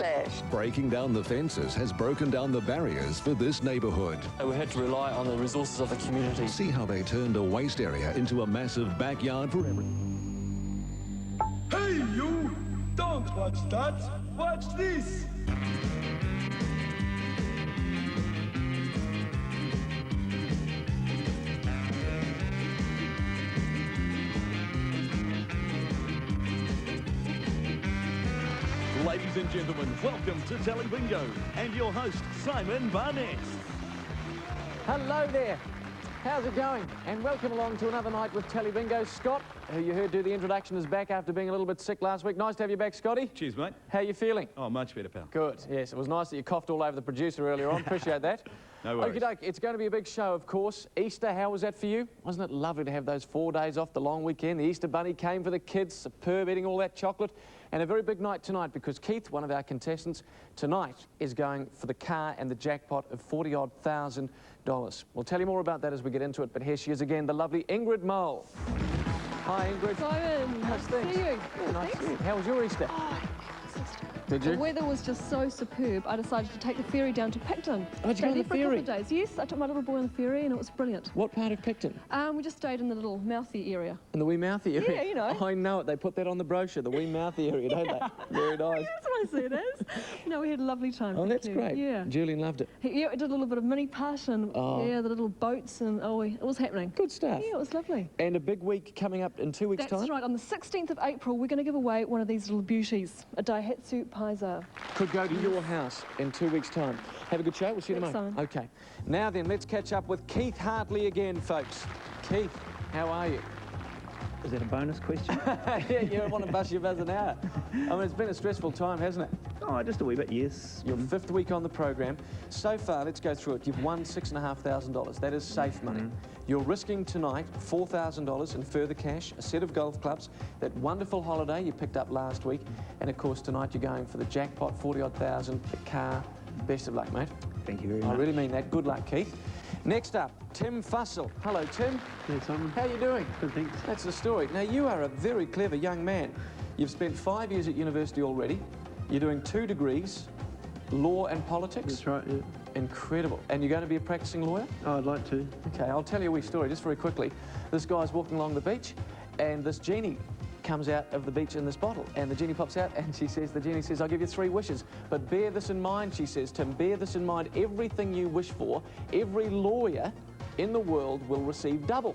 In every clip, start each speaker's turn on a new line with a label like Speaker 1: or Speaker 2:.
Speaker 1: Splash.
Speaker 2: Breaking down the fences has broken down the barriers for this neighbourhood.
Speaker 3: We had to rely on the resources of the community.
Speaker 2: See how they turned a waste area into a massive backyard for everyone.
Speaker 4: Hey, you! Don't watch that! Watch this!
Speaker 5: Ladies and gentlemen, welcome to Telebingo and your host, Simon Barnett.
Speaker 6: Hello there. How's it going? And welcome along to another night with Telebingo. Scott, who you heard do the introduction, is back after being a little bit sick last week. Nice to have you back, Scotty.
Speaker 5: Cheers, mate.
Speaker 6: How are you feeling?
Speaker 5: Oh, much better, pal.
Speaker 6: Good. Yes, it was nice that you coughed all over the producer earlier on. Appreciate that.
Speaker 5: No worries.
Speaker 6: Okey-doke, it's going to be a big show, of course. Easter, how was that for you? Wasn't it lovely to have those 4 days off, the long weekend? The Easter Bunny came for the kids, superb, eating all that chocolate. And a very big night tonight because Keith, one of our contestants, tonight is going for the car and the jackpot of $40,000. We'll tell you more about that as we get into it, but here she is again, the lovely Ingrid Mole. Hi, Ingrid.
Speaker 7: Simon, nice to see you.
Speaker 6: Yeah, nice to see you. How was your Easter? Did you?
Speaker 7: The weather was just so superb, I decided to take the ferry down to Picton.
Speaker 6: Oh, did you go on the
Speaker 7: for
Speaker 6: ferry?
Speaker 7: a couple of days. Yes, I took my little boy on the ferry and it was brilliant.
Speaker 6: What part of Picton?
Speaker 7: We just stayed in the little mouthy area.
Speaker 6: In the wee mouthy area?
Speaker 7: Yeah, you know.
Speaker 6: Oh, I know it. They put that on the brochure, the wee mouthy area, don't they? Very nice.
Speaker 7: That's what I see it as. No, we had a lovely time.
Speaker 6: Oh,
Speaker 7: thank
Speaker 6: that's
Speaker 7: you.
Speaker 6: great.
Speaker 7: Yeah.
Speaker 6: Julian loved it.
Speaker 7: Yeah, we did a little bit of mini putt and
Speaker 6: Oh.
Speaker 7: yeah, the little boats and it was happening.
Speaker 6: Good stuff.
Speaker 7: Yeah, it was lovely.
Speaker 6: And a big week coming up in 2 weeks' time?
Speaker 7: That's right. On the 16th of April, we're going to give away one of these little beauties, a Daihatsu Paisa.
Speaker 6: Could go to your house in 2 weeks' time. Have a good show. We'll see you
Speaker 7: Thanks,
Speaker 6: tomorrow.
Speaker 7: Simon.
Speaker 6: Okay. Now then, let's catch up with Keith Hartley again, folks. Keith, how are you?
Speaker 8: Is that a bonus question?
Speaker 6: Yeah, you want to bust your buzzer now. I mean, it's been a stressful time, hasn't it?
Speaker 8: Oh, just a wee bit, yes.
Speaker 6: Your fifth week on the program. So far, let's go through it. You've won $6,500. That is safe money. You're risking tonight $4,000 in further cash, a set of golf clubs, that wonderful holiday you picked up last week, and of course tonight you're going for the jackpot, 40-odd thousand, the car. Best of luck, mate.
Speaker 8: Thank you very much.
Speaker 6: I really mean that. Good luck, Keith. Next up, Tim Fussell. Hello, Tim.
Speaker 8: Thanks, Simon.
Speaker 6: How are you doing?
Speaker 8: Good, thanks.
Speaker 6: That's the story. Now, you are a very clever young man. You've spent 5 years at university already. You're doing 2 degrees, law and politics.
Speaker 8: That's right, yeah.
Speaker 6: Incredible. And you're going to be a practicing lawyer?
Speaker 8: Oh, I'd like to.
Speaker 6: Okay, I'll tell you a wee story just very quickly. This guy's walking along the beach and this genie comes out of the beach in this bottle, and the genie pops out and the genie says, I'll give you 3 wishes, but bear this in mind, she says, Tim, bear this in mind, everything you wish for, every lawyer in the world will receive double.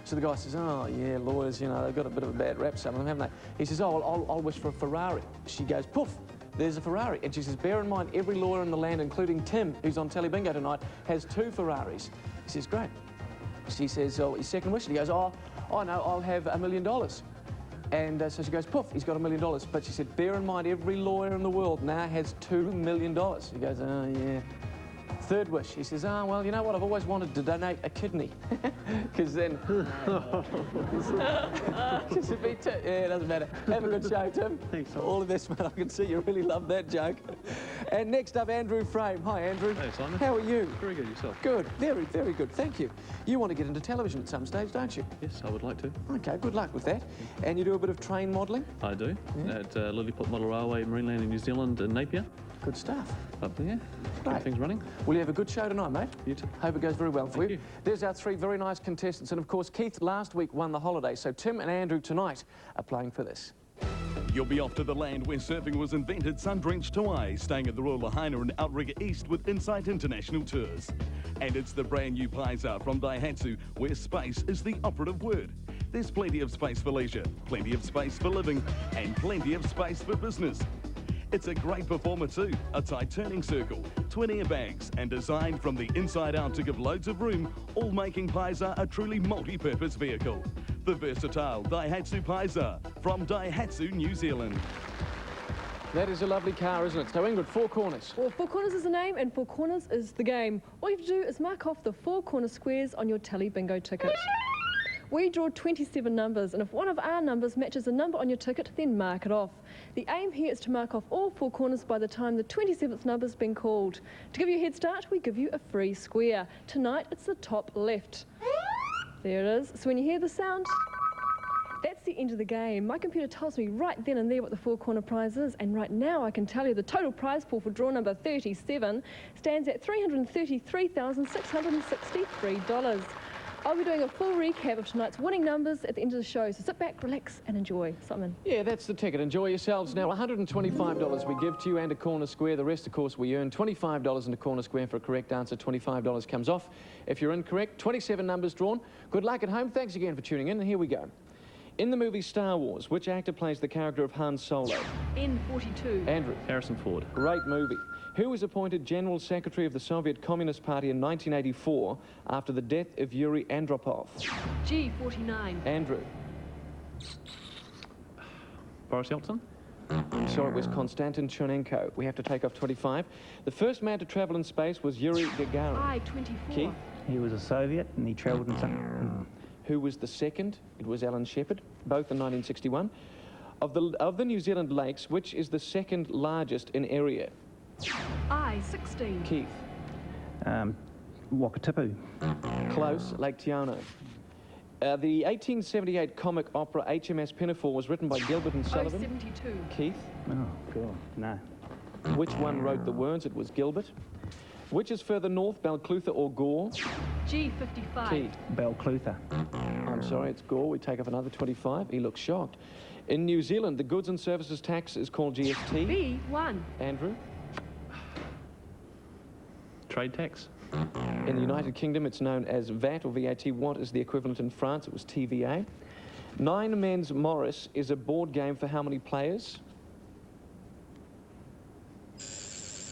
Speaker 6: So the guy says, oh yeah, lawyers, you know, they've got a bit of a bad rap, some of them, haven't they? He says, oh, I'll wish for a Ferrari. She goes, poof, there's a Ferrari. And she says, bear in mind, every lawyer in the land, including Tim, who's on Telebingo tonight, has 2 Ferraris. He says, great. She says, oh, his second wish? And he goes, oh no, I'll have $1 million. And so she goes, poof, he's got $1 million. But she said, bear in mind, every lawyer in the world now has $2 million. He goes, oh, yeah. Third wish, he says, oh, well, you know what, I've always wanted to donate a kidney. Because then... yeah, it doesn't matter. Have a good show, Tim.
Speaker 8: Thanks, Simon.
Speaker 6: All of this, man, I can see you really love that joke. And next up, Andrew Frame. Hi, Andrew.
Speaker 9: Hey, Simon.
Speaker 6: How are you?
Speaker 9: Very good, yourself?
Speaker 6: Good, very, very good, thank you. You want to get into television at some stage, don't you?
Speaker 9: Yes, I would like to.
Speaker 6: Okay, good luck with that. And you do a bit of train modelling?
Speaker 9: I do.
Speaker 6: Yeah.
Speaker 9: At Lilliput Model Railway, Marineland in New Zealand, in Napier.
Speaker 6: Good stuff.
Speaker 9: Up there.
Speaker 6: Great.
Speaker 9: Keep things running.
Speaker 6: Well, you have a good show tonight, mate.
Speaker 9: You too.
Speaker 6: Hope it goes very well for
Speaker 9: Thank
Speaker 6: you.
Speaker 9: you.
Speaker 6: There's our 3 very nice contestants. And, of course, Keith last week won the holiday. So Tim and Andrew tonight are playing for this.
Speaker 5: You'll be off to the land where surfing was invented, sun-drenched Hawaii, staying at the Royal Lahaina in Outrigger East with Insight International Tours. And it's the brand new Paisa from Daihatsu, where space is the operative word. There's plenty of space for leisure, plenty of space for living, and plenty of space for business. It's a great performer too, a tight turning circle, twin airbags, and designed from the inside out to give loads of room, all making Paisa a truly multi-purpose vehicle. The versatile Daihatsu Paisa from Daihatsu, New Zealand.
Speaker 6: That is a lovely car, isn't it? So, Ingrid, 4 corners.
Speaker 7: Well, 4 corners is the name and 4 corners is the game. All you have to do is mark off the 4 corner squares on your Telebingo ticket. We draw 27 numbers, and if one of our numbers matches a number on your ticket, then mark it off. The aim here is to mark off all 4 corners by the time the 27th number's been called. To give you a head start, we give you a free square. Tonight, it's the top left. There it is. So when you hear the sound, that's that's the end of the game. My computer tells me right then and there what the four-corner prize is, and right now I can tell you the total prize pool for draw number 37 stands at $333,663. I'll be doing a full recap of tonight's winning numbers at the end of the show, so sit back, relax and enjoy. Simon.
Speaker 6: Yeah, that's the ticket. Enjoy yourselves. Now, $125 we give to you and a corner square. The rest, of course, we earn $25 in a corner square for a correct answer. $25 comes off if you're incorrect. 27 numbers drawn. Good luck at home. Thanks again for tuning in, and here we go. In the movie Star Wars, which actor plays the character of Han Solo?
Speaker 7: N42.
Speaker 6: Andrew.
Speaker 9: Harrison Ford.
Speaker 6: Great movie. Who was appointed General Secretary of the Soviet Communist Party in 1984 after the death of Yuri Andropov?
Speaker 7: G49.
Speaker 6: Andrew.
Speaker 9: Boris Yeltsin.
Speaker 6: I'm sorry, it was Konstantin Chernenko. We have to take off 25. The first man to travel in space was Yuri Gagarin.
Speaker 7: I-24.
Speaker 6: Keith.
Speaker 8: He was a Soviet and he travelled in some...
Speaker 6: Who was the second? It was Alan Shepard, both in 1961. Of the New Zealand lakes, which is the second largest in area?
Speaker 7: I-16.
Speaker 6: Keith.
Speaker 8: Wakatipu.
Speaker 6: Close, Lake Tiano. The 1878 comic opera HMS Pinafore was written by Gilbert and Sullivan.
Speaker 7: O-72.
Speaker 6: Keith.
Speaker 8: Oh, God, no.
Speaker 6: Which one wrote the words? It was Gilbert. Which is further north, Balclutha or Gore?
Speaker 7: G55.
Speaker 6: Keith.
Speaker 8: Balclutha.
Speaker 6: I'm sorry, it's Gore. We take off another 25. He looks shocked. In New Zealand, the goods and services tax is called GST.
Speaker 7: B1.
Speaker 6: Andrew.
Speaker 9: Trade tax.
Speaker 6: In the United Kingdom, it's known as VAT or VAT. What is the equivalent in France? It was TVA. Nine Men's Morris is a board game for how many players?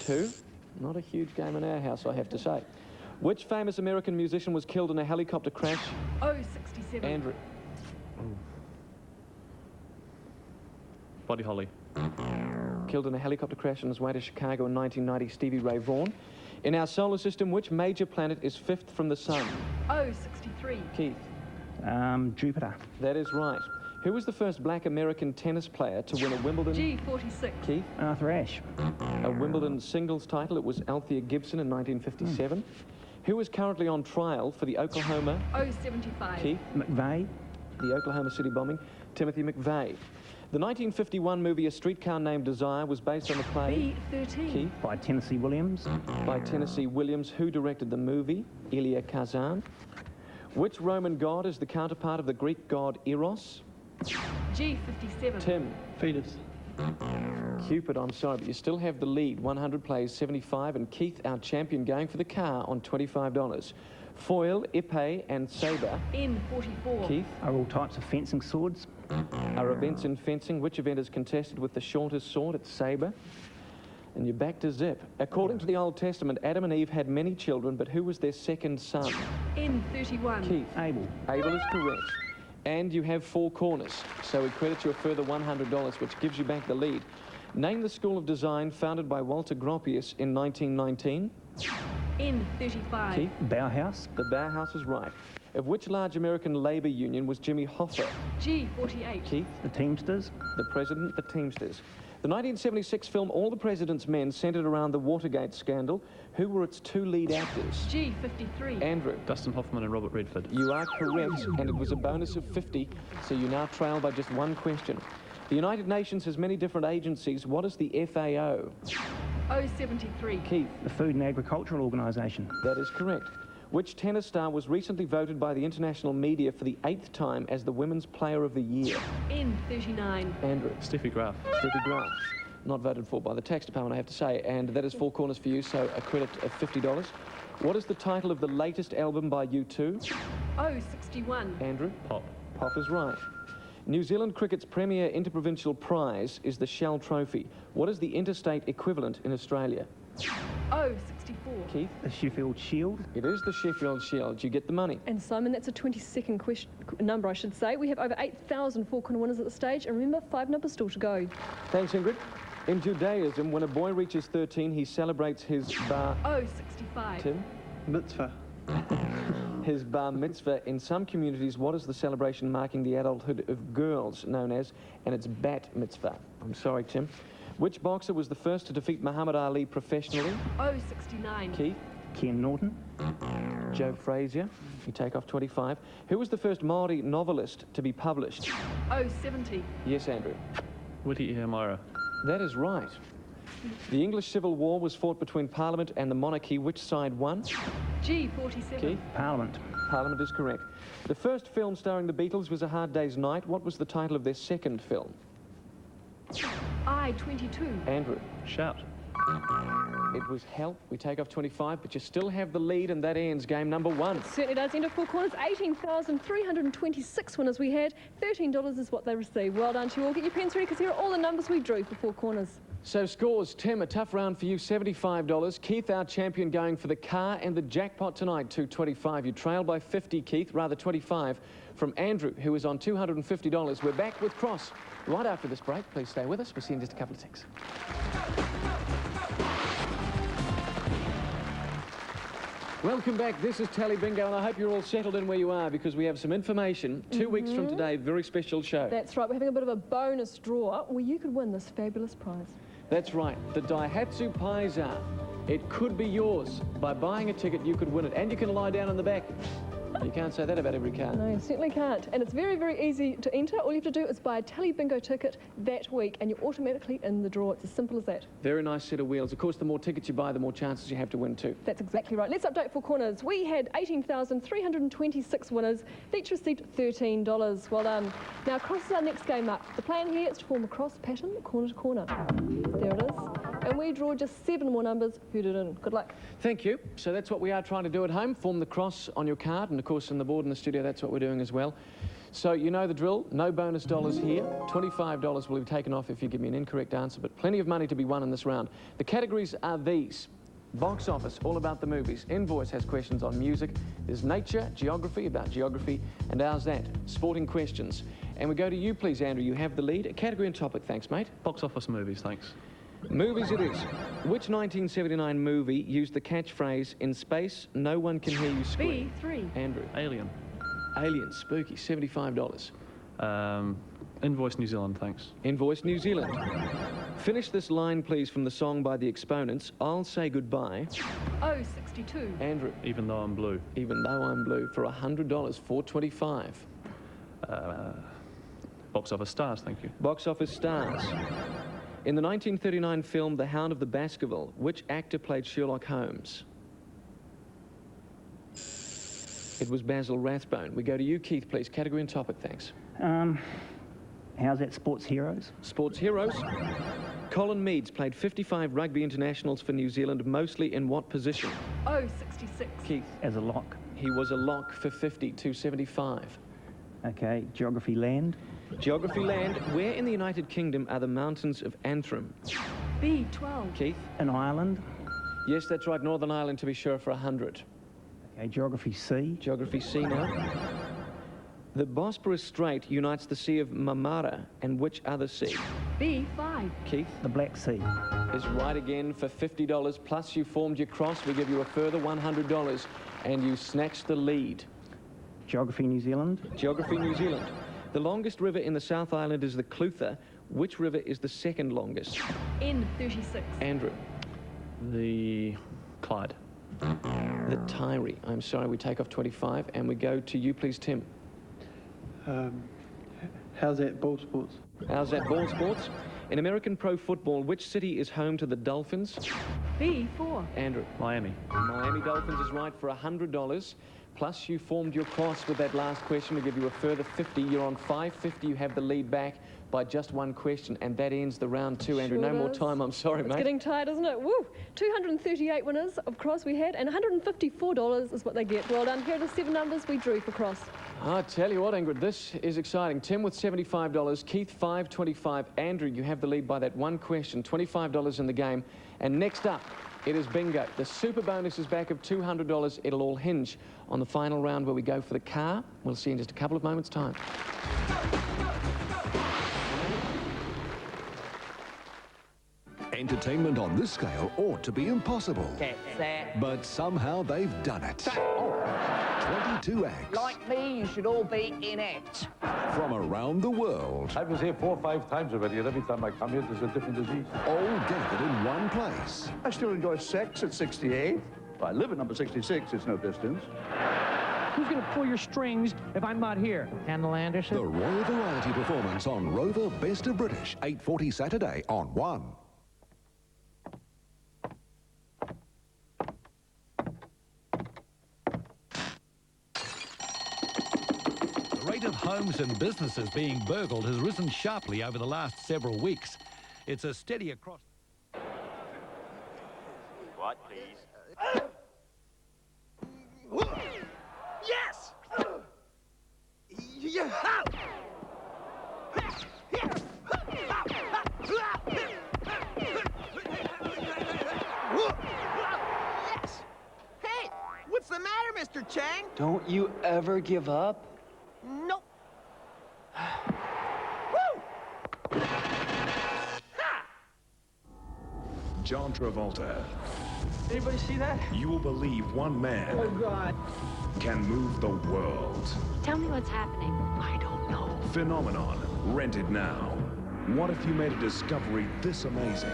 Speaker 6: 2. Not a huge game in our house, I have to say. Which famous American musician was killed in a helicopter crash?
Speaker 7: O-67.
Speaker 6: Andrew.
Speaker 9: Buddy Holly.
Speaker 6: Killed in a helicopter crash on his way to Chicago in 1990, Stevie Ray Vaughan. In our solar system, which major planet is fifth from the sun?
Speaker 7: O-63.
Speaker 6: Keith.
Speaker 8: Jupiter.
Speaker 6: That is right. Who was the first black American tennis player to win a Wimbledon?
Speaker 7: G46.
Speaker 6: Keith.
Speaker 8: Arthur Ashe.
Speaker 6: A Wimbledon singles title. It was Althea Gibson in 1957. Who is currently on trial for the Oklahoma?
Speaker 7: O-75.
Speaker 6: Keith.
Speaker 8: McVeigh.
Speaker 6: The Oklahoma City bombing. Timothy McVeigh. The 1951 movie A Streetcar Named Desire was based on the play.
Speaker 7: B13.
Speaker 6: Keith.
Speaker 8: By Tennessee Williams.
Speaker 6: By Tennessee Williams. Who directed the movie? Elia Kazan. Which Roman god is the counterpart of the Greek god Eros?
Speaker 7: G57.
Speaker 6: Tim.
Speaker 9: Fetus.
Speaker 6: Cupid, I'm sorry, but you still have the lead. 100 plays 75, and Keith, our champion, going for the car on $25. Foil, epee, and sabre.
Speaker 7: N44.
Speaker 6: Keith.
Speaker 8: Are all types of fencing swords.
Speaker 6: Are events in fencing. Which event is contested with the shortest sword? It's sabre. And you're back to zip. According to the Old Testament, Adam and Eve had many children, but who was their second son?
Speaker 7: N31.
Speaker 6: Keith.
Speaker 8: Abel.
Speaker 6: Abel is correct. And you have 4 corners, so we credit you a further $100, which gives you back the lead. Name the School of Design founded by Walter Gropius in 1919.
Speaker 7: N35.
Speaker 6: Keith.
Speaker 8: Bauhaus.
Speaker 6: The Bauhaus is right. Of which large American labor union was Jimmy Hoffa?
Speaker 7: G48.
Speaker 6: Keith.
Speaker 8: The Teamsters.
Speaker 6: The President, the Teamsters. The 1976 film All the President's Men centered around the Watergate scandal. Who were its 2 lead actors?
Speaker 7: G53.
Speaker 6: Andrew.
Speaker 9: Dustin Hoffman and Robert Redford.
Speaker 6: You are correct, and it was a bonus of 50, so you now trail by just 1 question. The United Nations has many different agencies. What is the FAO?
Speaker 7: O73.
Speaker 6: Keith.
Speaker 8: The Food and Agricultural Organisation.
Speaker 6: That is correct. Which tennis star was recently voted by the international media for the 8th time as the Women's Player of the Year?
Speaker 7: N39.
Speaker 6: Andrew.
Speaker 9: Steffi Graf.
Speaker 6: Steffi Graf. Not voted for by the tax department, I have to say, and that is 4 corners for you, so a credit of $50. What is the title of the latest album by U2?
Speaker 7: O61.
Speaker 6: Andrew.
Speaker 9: Pop.
Speaker 6: Pop is right. New Zealand cricket's premier interprovincial prize is the Shell Trophy. What is the interstate equivalent in Australia?
Speaker 7: O64.
Speaker 6: Keith.
Speaker 8: The Sheffield Shield.
Speaker 6: It is the Sheffield Shield. You get the money.
Speaker 7: And Simon, that's a 22nd number, I should say. We have over 8,000 four-corner winners at the stage, and remember, 5 numbers still to go.
Speaker 6: Thanks, Ingrid. In Judaism, when a boy reaches 13, he celebrates his bar...
Speaker 7: O65.
Speaker 6: Tim?
Speaker 8: Mitzvah.
Speaker 6: His bar mitzvah. In some communities, what is the celebration marking the adulthood of girls known as? And it's bat mitzvah. I'm sorry, Tim. Which boxer was the first to defeat Muhammad Ali professionally?
Speaker 7: O69.
Speaker 6: Keith.
Speaker 8: Ken Norton.
Speaker 6: Joe Frazier, you take off 25. Who was the first Māori novelist to be published?
Speaker 7: Oh, 70.
Speaker 6: Yes, Andrew.
Speaker 9: Witi Iamara.
Speaker 6: That is right. The English Civil War was fought between Parliament and the monarchy. Which side won?
Speaker 7: G, 47.
Speaker 6: Keith?
Speaker 8: Parliament.
Speaker 6: Parliament is correct. The first film starring the Beatles was A Hard Day's Night. What was the title of their second film?
Speaker 7: I, 22.
Speaker 6: Andrew?
Speaker 9: Shout.
Speaker 6: It was Help. We take off 25, but you still have the lead, and that ends game number 1.
Speaker 7: Certainly does. End of four corners. 18,326 winners we had. $13 is what they received. Well done to you all. Get your pens ready, because here are all the numbers we drew for four corners.
Speaker 6: So scores, Tim, a tough round for you, $75. Keith, our champion, going for the car and the jackpot tonight, $225. You trail by 50, Keith, rather 25, from Andrew, who is on $250. We're back with Cross right after this break. Please stay with us. We'll see you in just a couple of ticks. Welcome back. This is Telebingo, and I hope you're all settled in where you are, because we have some information. 2 weeks from today, very special show.
Speaker 7: That's right. We're having a bit of a bonus draw where you could win this fabulous prize.
Speaker 6: That's right, the Daihatsu Paisa. It could be yours. By buying a ticket, you could win it, and you can lie down in the back. You can't say that about every car.
Speaker 7: No, you certainly can't. And it's very, very easy to enter. All you have to do is buy a Telebingo ticket that week, and you're automatically in the draw. It's as simple as that.
Speaker 6: Very nice set of wheels. Of course, the more tickets you buy, the more chances you have to win too.
Speaker 7: That's exactly right. Let's update four corners. We had 18,326 winners. They each received $13. Well done. Now, cross is our next game up. The plan here is to form a cross pattern, corner to corner. There it is. And we draw just 7 more numbers. Who did it? Good luck.
Speaker 6: Thank you. So that's what we are trying to do at home. Form the cross on your card, and of course, on the board in the studio, that's what we're doing as well. So you know the drill. No bonus dollars here. $25 will be taken off if you give me an incorrect answer, but plenty of money to be won in this round. The categories are these. Box office, all about the movies. Invoice has questions on music. There's nature, geography, about geography, and how's that? Sporting questions. And we go to you, please, Andrew. You have the lead. A category and topic, thanks, mate.
Speaker 9: Box office movies, thanks.
Speaker 6: Movies it is. Which 1979 movie used the catchphrase, "In space, no one can hear you scream"?
Speaker 7: B3.
Speaker 6: Andrew.
Speaker 9: Alien.
Speaker 6: Alien, spooky, $75.
Speaker 9: Invoice New Zealand, thanks.
Speaker 6: Invoice New Zealand. Finish this line, please, from the song by the Exponents. I'll say goodbye.
Speaker 7: Oh, 62.
Speaker 6: Andrew.
Speaker 9: Even Though I'm Blue.
Speaker 6: Even Though I'm Blue, for $100, $425.
Speaker 9: Box office stars, thank you.
Speaker 6: Box office stars. In the 1939 film The Hound of the Baskerville, which actor played Sherlock Holmes? It was Basil Rathbone. We go to you, Keith, please. Category and topic, thanks.
Speaker 8: How's that? Sports heroes?
Speaker 6: Sports heroes. Colin Meads played 55 rugby internationals for New Zealand, mostly in what position?
Speaker 7: Oh, 66.
Speaker 6: Keith.
Speaker 8: As a lock.
Speaker 6: He was a lock for 50, $275.
Speaker 8: Okay, geography land.
Speaker 6: Geography land. Where in the United Kingdom are the mountains of Antrim?
Speaker 7: B12.
Speaker 6: Keith.
Speaker 8: An island.
Speaker 6: Yes, that's right, Northern Ireland to be sure, for 100.
Speaker 8: Okay, geography sea.
Speaker 6: Geography C now. The Bosporus Strait unites the Sea of Marmara and which other sea?
Speaker 7: B5.
Speaker 6: Keith.
Speaker 8: The Black Sea.
Speaker 6: Is right again for $50, plus you formed your cross. We give you a further $100, and you snatched the lead.
Speaker 8: Geography New Zealand.
Speaker 6: Geography New Zealand. The longest river in the South Island is the Clutha. Which river is the second longest?
Speaker 7: N36.
Speaker 6: Andrew.
Speaker 9: The Clyde.
Speaker 6: The Tyree. I'm sorry, we take off 25, and we go to you, please, Tim.
Speaker 1: How's that ball sports?
Speaker 6: How's that ball sports? In American pro football, which city is home to the Dolphins?
Speaker 7: B4.
Speaker 6: Andrew.
Speaker 9: Miami.
Speaker 6: Miami Dolphins is right for $100. Plus you formed your cross with that last question. We give you a further 50. You're on 550. You have the lead back by just one question, and that ends the round 2. Andrew,
Speaker 7: Sure
Speaker 6: no more
Speaker 7: does.
Speaker 6: time. I'm sorry,
Speaker 7: It's
Speaker 6: mate.
Speaker 7: getting tired, isn't it? Woo! 238 winners of cross we had, and $154 is what they get. Well done. Here are the 7 numbers we drew for cross.
Speaker 6: I tell you what, Ingrid, this is exciting. Tim with $75, Keith $525. Andrew, you have the lead by that one question, $25 in the game. And next up, it is bingo. The super bonus is back of $200. It'll all hinge on the final round where we go for the car. We'll see you in just a couple of moments' time.
Speaker 2: Entertainment on this scale ought to be impossible.
Speaker 10: Get that.
Speaker 2: But somehow they've done it. 22 acts
Speaker 10: Like me, you should all be inept.
Speaker 2: from around the world,
Speaker 11: I was here 4 or 5 times already, and every time I come here, there's a different disease.
Speaker 2: all gathered in one place.
Speaker 1: I still enjoy sex at 68.
Speaker 12: If I live at number 66, it's no distance.
Speaker 10: Who's going to pull your strings if I'm not here? Handel Anderson?
Speaker 2: The Royal Variety Performance on Rover Best of British, 8:40 Saturday on One.
Speaker 13: The rate of homes and businesses being burgled has risen sharply over the last several weeks. It's a steady across...
Speaker 14: What, please?
Speaker 10: Yes!
Speaker 14: Yeah!
Speaker 10: Yes! Hey, what's the matter, Mr. Chang?
Speaker 15: Don't you ever give up?
Speaker 10: Nope. Woo!
Speaker 16: John Travolta.
Speaker 10: Anybody see that?
Speaker 16: You will believe one man
Speaker 10: Oh, God.
Speaker 16: can move the world.
Speaker 17: Tell me what's happening.
Speaker 10: I don't know.
Speaker 16: Phenomenon. Rented now. What if you made a discovery this amazing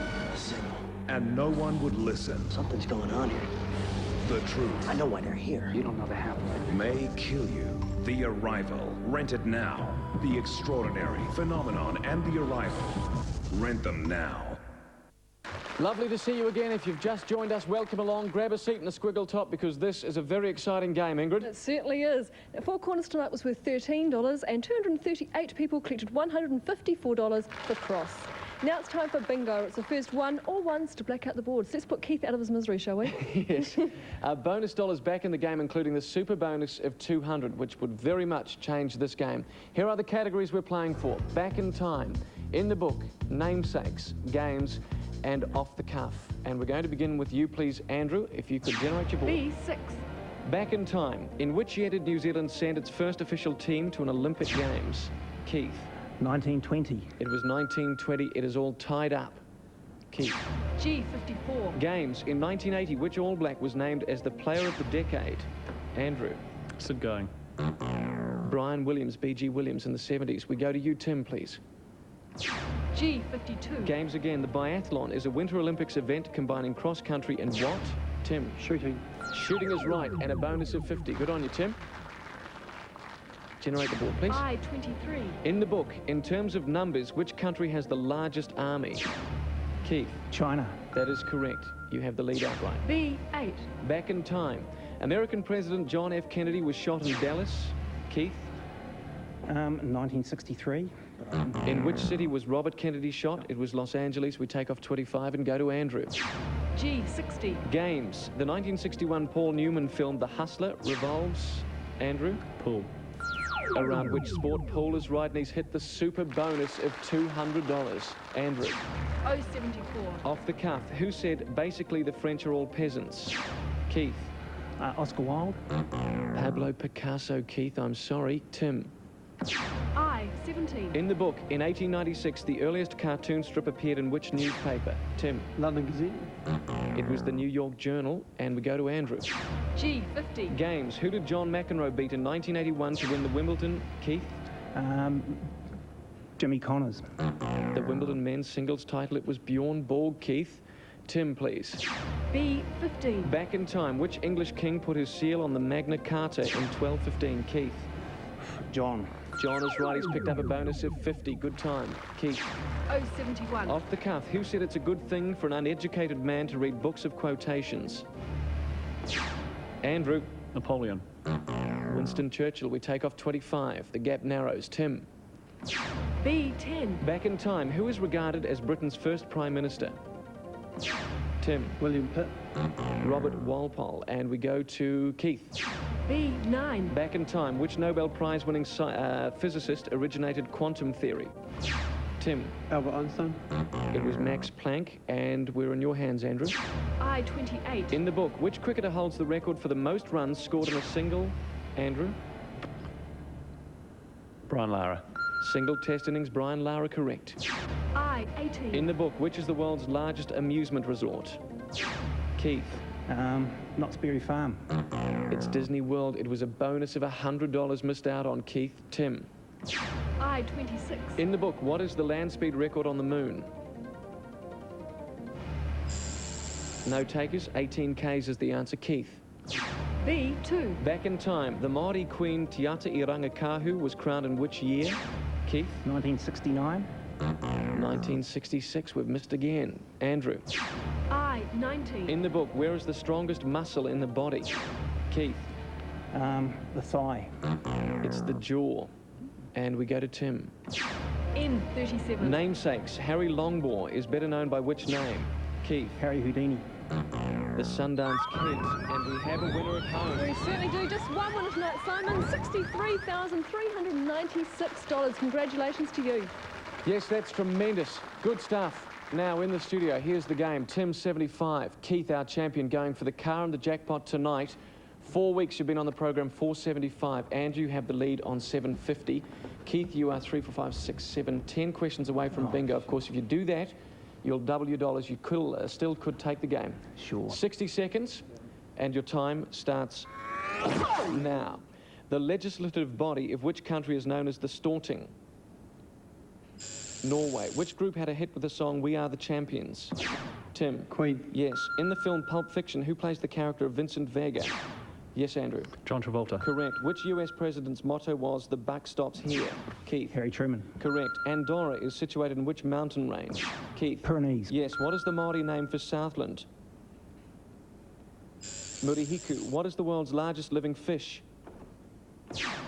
Speaker 16: and no one would listen?
Speaker 15: Something's going on here.
Speaker 16: The truth
Speaker 15: I know why they're here. You don't know the half of it.
Speaker 16: may kill you. The Arrival. Rented now. The Extraordinary. Phenomenon and The Arrival. Rent them now.
Speaker 6: Lovely to see you again. If you've just joined us, welcome along. Grab a seat in the squiggle top because this is a very exciting game, Ingrid.
Speaker 7: It certainly is. Now, Four Corners tonight was worth $13 and 238 people collected $154 for Cross. Now it's time for bingo. It's the first one or ones to black out the boards. Let's put Keith out of his misery, shall we?
Speaker 6: Yes. Bonus dollars back in the game, including the super bonus of 200, which would very much change this game. Here are the categories we're playing for. Back in time, in the book, namesakes, games, and off the cuff. And we're going to begin with you, please, Andrew, if you could generate your board.
Speaker 7: B6.
Speaker 6: Back in time, in which year did New Zealand send its first official team to an Olympic Games? Keith.
Speaker 8: 1920.
Speaker 6: It was 1920. It is all tied up. Keith.
Speaker 7: G54.
Speaker 6: Games. In 1980, which All Black was named as the Player of the Decade? Andrew.
Speaker 9: Sid Going.
Speaker 6: Brian Williams, B.G. Williams in the 70s. We go to you, Tim, please.
Speaker 7: G52.
Speaker 6: Games again. The biathlon is a Winter Olympics event combining cross-country and what? Tim.
Speaker 1: Shooting.
Speaker 6: Shooting is right, and a bonus of 50. Good on you, Tim. Generate the board, please.
Speaker 7: I23.
Speaker 6: In the book, in terms of numbers, which country has the largest army? Keith.
Speaker 8: China.
Speaker 6: That is correct. You have the lead outright.
Speaker 7: B8.
Speaker 6: Back in time. American President John F. Kennedy was shot in Dallas. Keith.
Speaker 8: 1963.
Speaker 6: In which city was Robert Kennedy shot? It was Los Angeles. We take off 25 and go to Andrew.
Speaker 7: G60.
Speaker 6: Games. The 1961 Paul Newman film The Hustler revolves, Andrew?
Speaker 9: Pool.
Speaker 6: Around which sport? Pool is right, and he's hit the super bonus of $200. Andrew.
Speaker 7: O74.
Speaker 6: Off the cuff. Who said basically the French are all peasants? Keith.
Speaker 8: Oscar Wilde.
Speaker 6: Pablo Picasso, Keith. I'm sorry. Tim.
Speaker 7: I17.
Speaker 6: In the book, in 1896, the earliest cartoon strip appeared in which newspaper? Tim.
Speaker 1: London Gazette.
Speaker 6: It was the New York Journal, and we go to Andrew.
Speaker 7: G50.
Speaker 6: Games. Who did John McEnroe beat in 1981 to win the Wimbledon? Keith.
Speaker 8: Jimmy Connors.
Speaker 6: The Wimbledon men's singles title, it was Bjorn Borg. Keith. Tim, please.
Speaker 7: B15.
Speaker 6: Back in time, which English king put his seal on the Magna Carta in 1215? Keith.
Speaker 8: John.
Speaker 6: John is right. He's picked up a bonus of 50. Good time. Keith.
Speaker 7: O71.
Speaker 6: Off the cuff. Who said it's a good thing for an uneducated man to read books of quotations? Andrew.
Speaker 9: Napoleon.
Speaker 6: Winston Churchill. We take off 25. The gap narrows. Tim.
Speaker 7: B10.
Speaker 6: Back in time. Who is regarded as Britain's first Prime Minister? Tim.
Speaker 1: William Pitt.
Speaker 6: Robert Walpole. And we go to Keith.
Speaker 7: B9.
Speaker 6: Back in time. Which Nobel Prize-winning physicist originated quantum theory? Tim.
Speaker 1: Albert Einstein.
Speaker 6: It was Max Planck, and we're in your hands, Andrew.
Speaker 7: I28.
Speaker 6: In the book, which cricketer holds the record for the most runs scored in a single? Andrew.
Speaker 9: Brian Lara.
Speaker 6: Single test innings, Brian Lara, correct.
Speaker 7: I18.
Speaker 6: In the book, which is the world's largest amusement resort? Keith.
Speaker 8: Knott's Berry Farm.
Speaker 6: It's Disney World. It was a bonus of $100 missed out on. Keith. Tim.
Speaker 7: I26.
Speaker 6: In the book, what is the land speed record on the moon? No takers. 18 Ks is the answer. Keith.
Speaker 7: B, 2.
Speaker 6: Back in time, the Māori queen Te Ata I Rangakahu was crowned in which year? Keith?
Speaker 8: 1969.
Speaker 6: 1966. We've missed again. Andrew?
Speaker 7: I, 19.
Speaker 6: In the book, where is the strongest muscle in the body? Keith?
Speaker 8: The thigh.
Speaker 6: It's the jaw. And we go to Tim.
Speaker 7: N, 37.
Speaker 6: Namesakes. Harry Longbaugh is better known by which name? Keith?
Speaker 8: Harry Houdini.
Speaker 6: The Sundance Kids. And we have a winner at home.
Speaker 7: We certainly do. Just one winner tonight, Simon. $63,396. Congratulations to you.
Speaker 6: Yes, that's tremendous. Good stuff. Now, in the studio, here's the game. Tim, 75. Keith, our champion, going for the car and the jackpot tonight. 4 weeks you've been on the program, 475. Andrew, you have the lead on 750. Keith, you are 3, 4, 5, 6, 7, 10 questions away from bingo. Of course, if you do that, you'll double your dollars. You could, still could take the game.
Speaker 8: Sure.
Speaker 6: 60 seconds, and your time starts now. The legislative body of which country is known as the Storting? Norway. Which group had a hit with the song We Are the Champions? Tim.
Speaker 1: Queen.
Speaker 6: Yes. In the film Pulp Fiction, who plays the character of Vincent Vega? Yes, Andrew.
Speaker 9: John Travolta.
Speaker 6: Correct. Which US president's motto was "The buck stops here"? Keith.
Speaker 8: Harry Truman.
Speaker 6: Correct. Andorra is situated in which mountain range? Keith.
Speaker 8: Pyrenees.
Speaker 6: Yes. What is the Māori name for Southland? Murihiku. What is the world's largest living fish?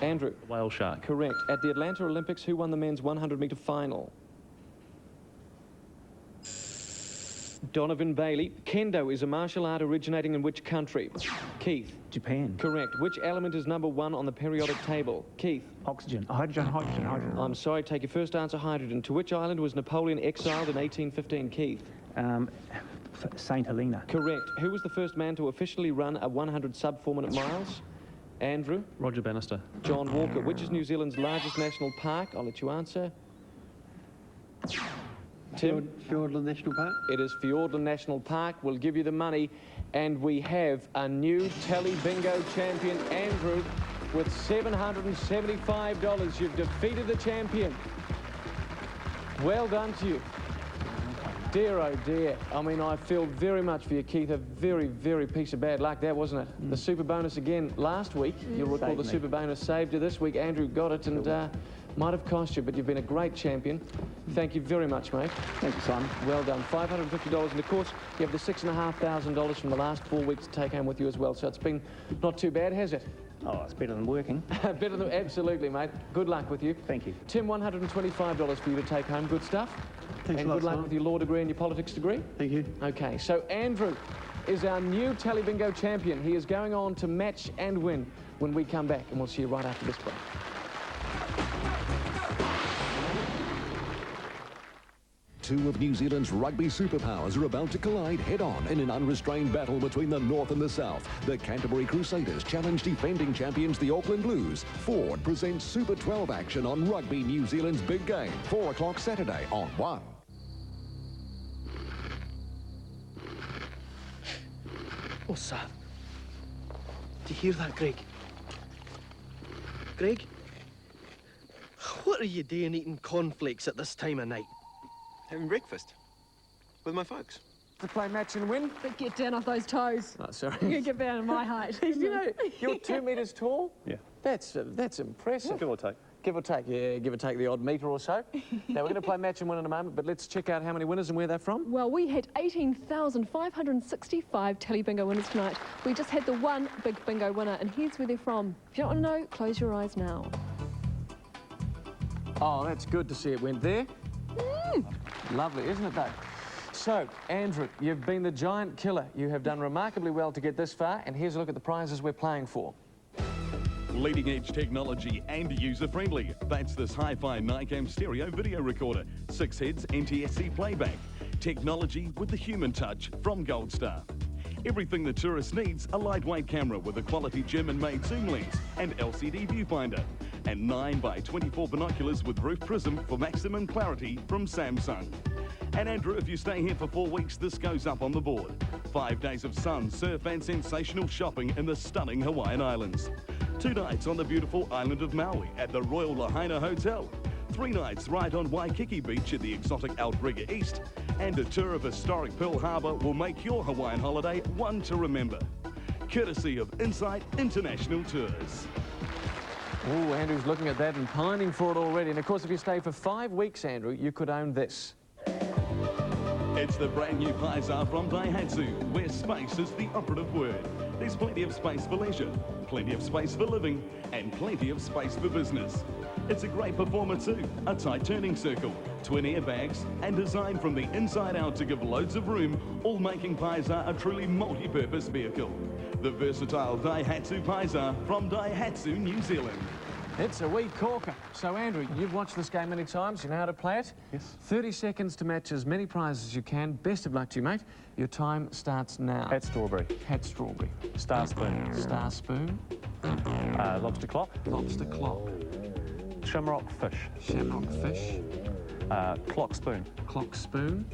Speaker 6: Andrew.
Speaker 9: Whale shark.
Speaker 6: Correct. At the Atlanta Olympics, who won the men's 100-metre final? Donovan Bailey. Kendo is a martial art originating in which country? Keith.
Speaker 8: Japan.
Speaker 6: Correct. Which element is number 1 on the periodic table? Keith.
Speaker 8: Oxygen. Hydrogen, hydrogen, hydrogen.
Speaker 6: I'm sorry, take your first answer, hydrogen. To which island was Napoleon exiled in 1815? Keith.
Speaker 8: St. Helena.
Speaker 6: Correct. Who was the first man to officially run a 100 sub-4-minute miles? Andrew.
Speaker 9: Roger Bannister.
Speaker 6: John Walker. Which is New Zealand's largest national park? I'll let you answer. Tim?
Speaker 1: Fiordland National Park.
Speaker 6: It is Fiordland National Park. We'll give you the money. And we have a new Telebingo champion, Andrew, with $775. You've defeated the champion. Well done to you. Dear, oh dear. I mean, I feel very much for you, Keith. A very, very piece of bad luck, that, wasn't it? The super bonus again last week. You'll recall the super bonus saved you this week. Andrew got it and might have cost you, but you've been a great champion. Thank you very much, mate.
Speaker 8: Thank you, Simon.
Speaker 6: Well done. $550. And, of course, you have the $6,500 from the last 4 weeks to take home with you as well. So it's been not too bad, has it?
Speaker 8: Oh, it's better than working.
Speaker 6: Better than... Absolutely, mate. Good luck with you.
Speaker 8: Thank you.
Speaker 6: Tim, $125 for you to take home. Good stuff.
Speaker 1: Thanks
Speaker 6: and
Speaker 1: a lot,
Speaker 6: good luck
Speaker 1: Simon.
Speaker 6: with your law degree and your politics degree.
Speaker 1: Thank you.
Speaker 6: Okay, so Andrew is our new Telebingo champion. He is going on to match and win when we come back, and we'll see you right after this break.
Speaker 2: Two of New Zealand's rugby superpowers are about to collide head-on in an unrestrained battle between the North and the South. The Canterbury Crusaders challenge defending champions, the Auckland Blues. Ford presents Super 12 action on Rugby New Zealand's big game, 4 o'clock Saturday on One.
Speaker 15: What's that? Do you hear that, Greg? Greg? What are you doing eating cornflakes at this time of night?
Speaker 14: Having breakfast with my folks.
Speaker 6: To play match and win?
Speaker 7: But get down off those toes.
Speaker 6: Oh, sorry.
Speaker 7: You get down to my height.
Speaker 6: You know, you're 2 metres tall?
Speaker 9: Yeah.
Speaker 6: That's impressive.
Speaker 9: Give or take.
Speaker 6: Give or take, yeah, give or take the odd metre or so. Now, we're going to play match and win in a moment, but let's check out how many winners and where they're from.
Speaker 7: Well, we had 18,565 Telebingo winners tonight. We just had the one big bingo winner, and here's where they're from. If you don't want to know, close your eyes now.
Speaker 6: Oh, that's good to see it went there. Lovely, isn't it, though? So, Andrew, you've been the giant killer. You have done remarkably well to get this far, and here's a look at the prizes we're playing for.
Speaker 5: Leading-edge technology and user-friendly. That's this hi-fi Nicam stereo video recorder. 6 heads, NTSC playback. Technology with the human touch from Gold Star. Everything the tourist needs, a lightweight camera with a quality German-made zoom lens and LCD viewfinder. And 9x24 binoculars with roof prism for maximum clarity from Samsung. And Andrew, if you stay here for 4 weeks, this goes up on the board. 5 days of sun, surf and sensational shopping in the stunning Hawaiian Islands. 2 nights on the beautiful island of Maui at the Royal Lahaina Hotel. 3 nights right on Waikiki Beach at the exotic Outrigger East. And a tour of historic Pearl Harbor will make your Hawaiian holiday one to remember. Courtesy of Insight International Tours.
Speaker 6: Oh, Andrew's looking at that and pining for it already. And of course, if you stay for 5 weeks, Andrew, you could own this.
Speaker 5: It's the brand new Paisa from Daihatsu, where space is the operative word. There's plenty of space for leisure, plenty of space for living, and plenty of space for business. It's a great performer too, a tight turning circle, twin airbags, and designed from the inside out to give loads of room, all making Paisa a truly multi-purpose vehicle. The versatile Daihatsu Paisa from Daihatsu, New Zealand.
Speaker 6: It's a wee corker. So, Andrew, you've watched this game many times. You know how to play it?
Speaker 9: Yes.
Speaker 6: 30 seconds to match as many prizes as you can. Best of luck to you, mate. Your time starts now.
Speaker 9: Hat strawberry.
Speaker 6: Hat strawberry.
Speaker 9: Star spoon.
Speaker 6: Star spoon.
Speaker 9: Lobster clock.
Speaker 6: Lobster clock.
Speaker 9: Shamrock fish.
Speaker 6: Shamrock fish.
Speaker 9: Clock spoon.
Speaker 6: Clock spoon.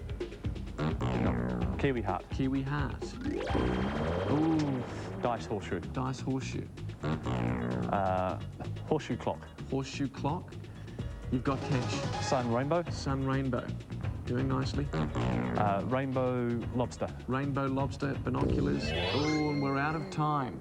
Speaker 9: Kiwi heart.
Speaker 6: Kiwi heart.
Speaker 9: Ooh. Dice horseshoe.
Speaker 6: Dice horseshoe.
Speaker 9: Horseshoe clock.
Speaker 6: Horseshoe clock. You've got cash.
Speaker 9: Sun rainbow.
Speaker 6: Sun rainbow. Doing nicely.
Speaker 9: Rainbow lobster.
Speaker 6: Rainbow lobster. Binoculars. Oh, and we're out of time.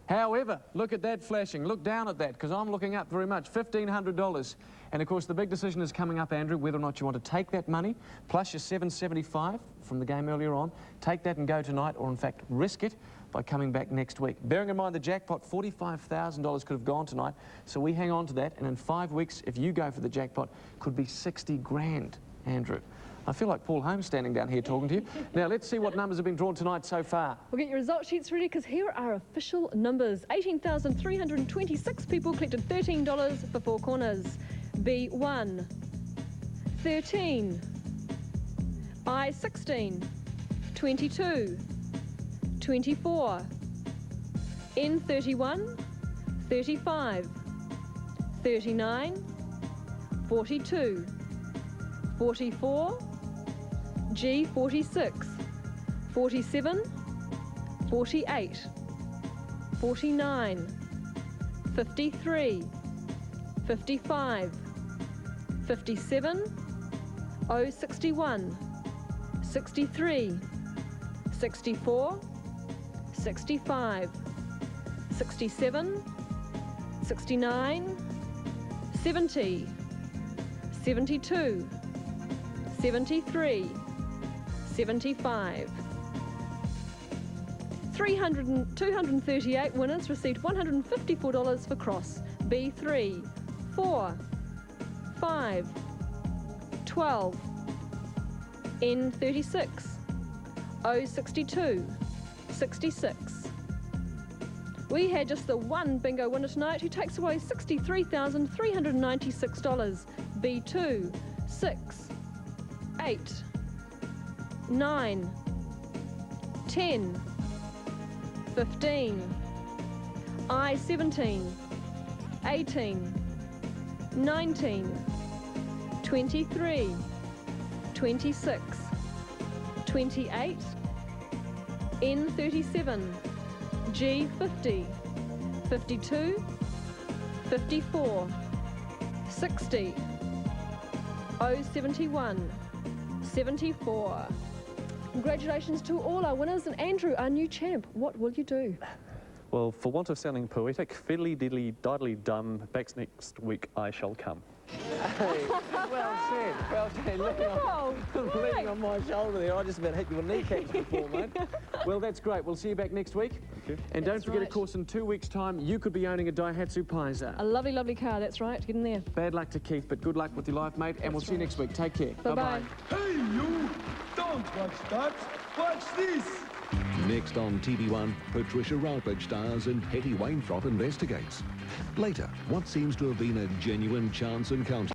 Speaker 6: However, look at that flashing. Look down at that, because I'm looking up very much. $1,500. And of course, the big decision is coming up, Andrew, whether or not you want to take that money, plus your $775 from the game earlier on, take that and go tonight, or in fact, risk it by coming back next week. Bearing in mind the jackpot, $45,000 could have gone tonight, so we hang on to that, and in 5 weeks, if you go for the jackpot, could be 60 grand, Andrew. I feel like Paul Holmes standing down here talking to you. Now, let's see what numbers have been drawn tonight so far.
Speaker 7: We'll get your result sheets ready, because here are our official numbers. 18,326 people collected $13 for 4 corners. B1, 13, I16, 22, 24, N31, 35, 39, 42, 44, G46, 47, 48, 49, 53, 55, 57, 061, 63, 64, 65, 67, 69, 70, 72, 73, 75. 238 winners received $154 for cross. B3, 4, 5, 12, N36, 062, 66. We had just the one bingo winner tonight who takes away $63,396. B2, 6, 8, 9, 10, 15, I17, 18, 19, 23, 26, 28, N37, G50, 52, 54, 60, 071, 74. Congratulations to all our winners, and Andrew, our new champ. What will you do?
Speaker 9: Well, for want of sounding poetic, fiddly diddly diddly dum, back next week I shall come.
Speaker 6: Hey, well said. Well said. Leaning on my shoulder there. I just about hit your kneecaps before, mate. Well, that's great. We'll see you back next week.
Speaker 9: Thank you.
Speaker 6: And don't forget, of course, in 2 weeks' time, you could be owning a Daihatsu Paisa.
Speaker 7: A lovely, lovely car, that's right. Get in there.
Speaker 6: Bad luck to Keith, but good luck with your life, mate. And we'll see you next week. Take care.
Speaker 7: Bye-bye.
Speaker 4: Hey, you! Don't watch that. Watch this.
Speaker 2: Next on TV One, Patricia Routledge stars and Hetty Wainthropp investigates. Later, what seems to have been a genuine chance encounter.